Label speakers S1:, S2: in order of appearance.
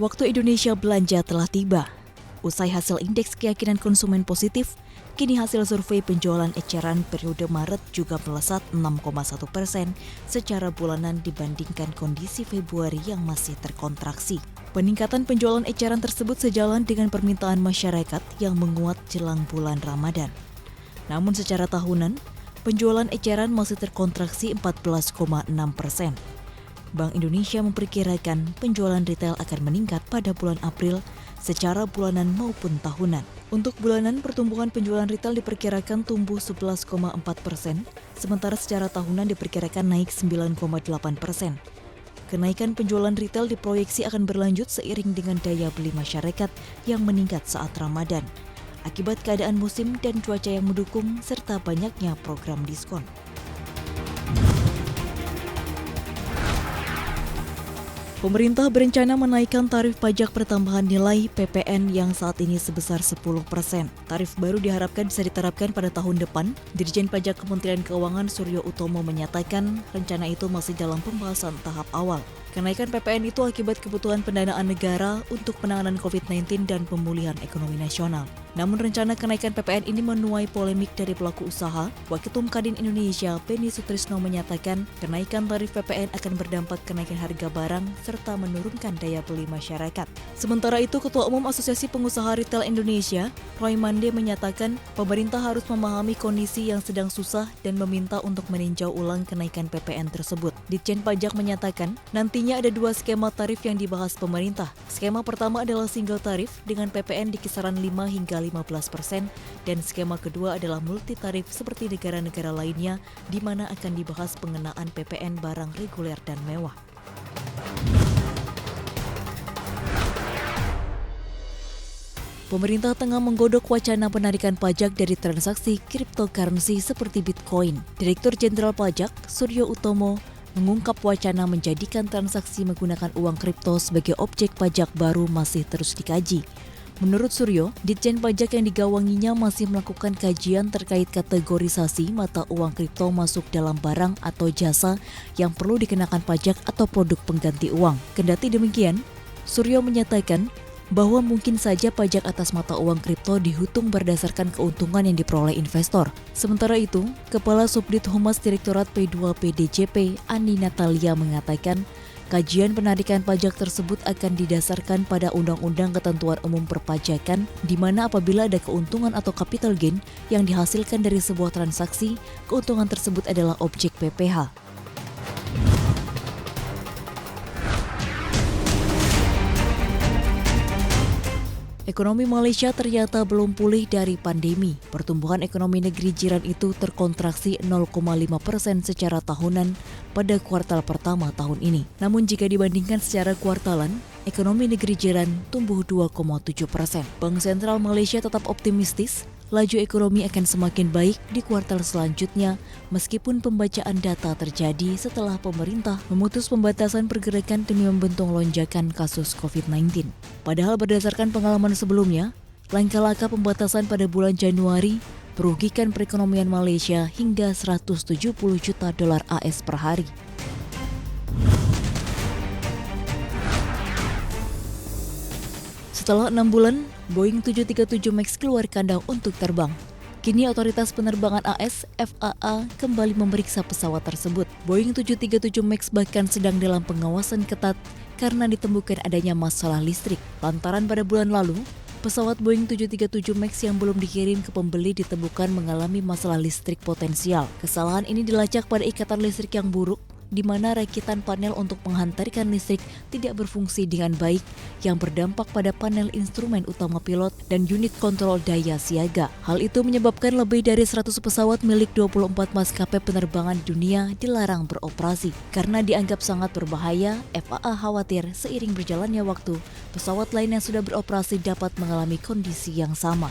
S1: Waktu Indonesia belanja telah tiba. Usai hasil indeks keyakinan konsumen positif, kini hasil survei penjualan eceran periode Maret juga melesat 6,1% secara bulanan dibandingkan kondisi Februari yang masih terkontraksi. Peningkatan penjualan eceran tersebut sejalan dengan permintaan masyarakat yang menguat jelang bulan Ramadan. Namun secara tahunan, penjualan eceran masih terkontraksi 14,6%. Bank Indonesia memperkirakan penjualan retail akan meningkat pada bulan April secara bulanan maupun tahunan. Untuk bulanan, pertumbuhan penjualan retail diperkirakan tumbuh 11,4%, sementara secara tahunan diperkirakan naik 9,8%. Kenaikan penjualan retail diproyeksi akan berlanjut seiring dengan daya beli masyarakat yang meningkat saat Ramadan, akibat keadaan musim dan cuaca yang mendukung serta banyaknya program diskon. Pemerintah berencana menaikkan tarif pajak pertambahan nilai (PPN) yang saat ini sebesar 10%. Tarif baru diharapkan bisa diterapkan pada tahun depan. Dirjen Pajak Kementerian Keuangan Suryo Utomo menyatakan rencana itu masih dalam pembahasan tahap awal. Kenaikan PPN itu akibat kebutuhan pendanaan negara untuk penanganan COVID-19 dan pemulihan ekonomi nasional. Namun rencana kenaikan PPN ini menuai polemik dari pelaku usaha. Waketum Kadin Indonesia, Penny Sutrisno menyatakan kenaikan tarif PPN akan berdampak kenaikan harga barang serta menurunkan daya beli masyarakat. Sementara itu, Ketua Umum Asosiasi Pengusaha Retail Indonesia, Roy Mande menyatakan pemerintah harus memahami kondisi yang sedang susah dan meminta untuk meninjau ulang kenaikan PPN tersebut. Ditjen Pajak menyatakan nantinya ada dua skema tarif yang dibahas pemerintah. Skema pertama adalah single tarif dengan PPN di kisaran 5 hingga 15%, dan skema kedua adalah multi tarif seperti negara-negara lainnya di mana akan dibahas pengenaan PPN barang reguler dan mewah. Pemerintah tengah menggodok wacana penarikan pajak dari transaksi cryptocurrency seperti Bitcoin. Direktur Jenderal Pajak, Suryo Utomo, mengungkap wacana menjadikan transaksi menggunakan uang kripto sebagai objek pajak baru masih terus dikaji. Menurut Suryo, Ditjen Pajak yang digawanginya masih melakukan kajian terkait kategorisasi mata uang kripto masuk dalam barang atau jasa yang perlu dikenakan pajak atau produk pengganti uang. Kendati demikian, Suryo menyatakan bahwa mungkin saja pajak atas mata uang kripto dihitung berdasarkan keuntungan yang diperoleh investor. Sementara itu, Kepala Subdit Humas Direktorat P2P DJP, Ani Natalia mengatakan, kajian penarikan pajak tersebut akan didasarkan pada Undang-Undang Ketentuan Umum Perpajakan, di mana apabila ada keuntungan atau capital gain yang dihasilkan dari sebuah transaksi, keuntungan tersebut adalah objek PPh. Ekonomi Malaysia ternyata belum pulih dari pandemi. Pertumbuhan ekonomi negeri jiran itu terkontraksi 0,5% secara tahunan pada kuartal pertama tahun ini. Namun jika dibandingkan secara kuartalan, ekonomi negeri jiran tumbuh 2,7%. Bank Sentral Malaysia tetap optimistis laju ekonomi akan semakin baik di kuartal selanjutnya meskipun pembacaan data terjadi setelah pemerintah memutus pembatasan pergerakan demi membendung lonjakan kasus COVID-19. Padahal berdasarkan pengalaman sebelumnya, langkah-langkah pembatasan pada bulan Januari merugikan perekonomian Malaysia hingga 170 juta dolar AS per hari. Setelah 6 bulan, Boeing 737 MAX keluar kandang untuk terbang. Kini otoritas penerbangan AS, FAA, kembali memeriksa pesawat tersebut. Boeing 737 MAX bahkan sedang dalam pengawasan ketat karena ditemukan adanya masalah listrik. Lantaran pada bulan lalu, pesawat Boeing 737 MAX yang belum dikirim ke pembeli ditemukan mengalami masalah listrik potensial. Kesalahan ini dilacak pada ikatan listrik yang buruk, di mana rakitan panel untuk menghantarkan listrik tidak berfungsi dengan baik yang berdampak pada panel instrumen utama pilot dan unit kontrol daya siaga. Hal itu menyebabkan lebih dari 100 pesawat milik 24 maskapai penerbangan di dunia dilarang beroperasi. Karena dianggap sangat berbahaya, FAA khawatir seiring berjalannya waktu, pesawat lain yang sudah beroperasi dapat mengalami kondisi yang sama.